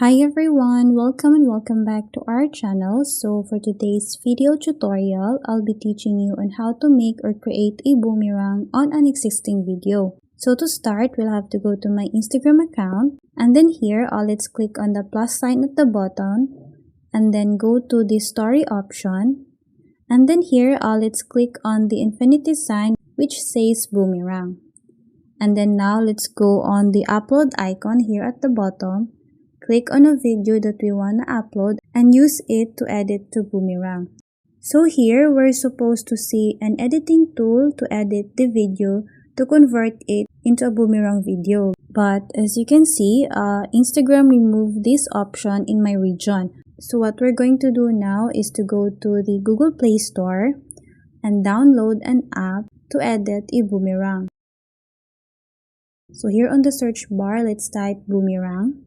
Hi everyone, welcome and welcome back to our channel. So for today's video tutorial, I'll be teaching you on how to make or create a boomerang on an existing video. So to start, we'll have to go to my Instagram account, and then here, let's click on the plus sign at the bottom and then go to the story option. And then here, let's click on the infinity sign which says boomerang. And then now let's go on the upload icon here at the bottom. Click on a video that we want to upload and use it to edit to boomerang. So here, we're supposed to see an editing tool to edit the video to convert it into a boomerang video. But as you can see, Instagram removed this option in my region. So what we're going to do now is to go to the Google Play Store and download an app to edit a boomerang. So here on the search bar, let's type boomerang.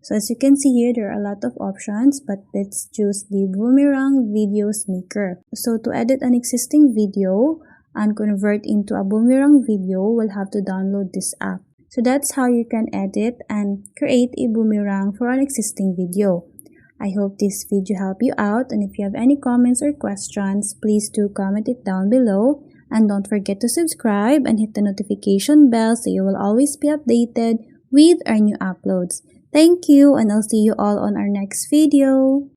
So as you can see here, there are a lot of options, but let's choose the Boomerang Videos Maker. So to edit an existing video and convert into a boomerang video, we'll have to download this app. So that's how you can edit and create a boomerang for an existing video. I hope this video helped you out, and if you have any comments or questions, please do comment it down below. And don't forget to subscribe and hit the notification bell so you will always be updated with our new uploads. Thank you, and I'll see you all on our next video.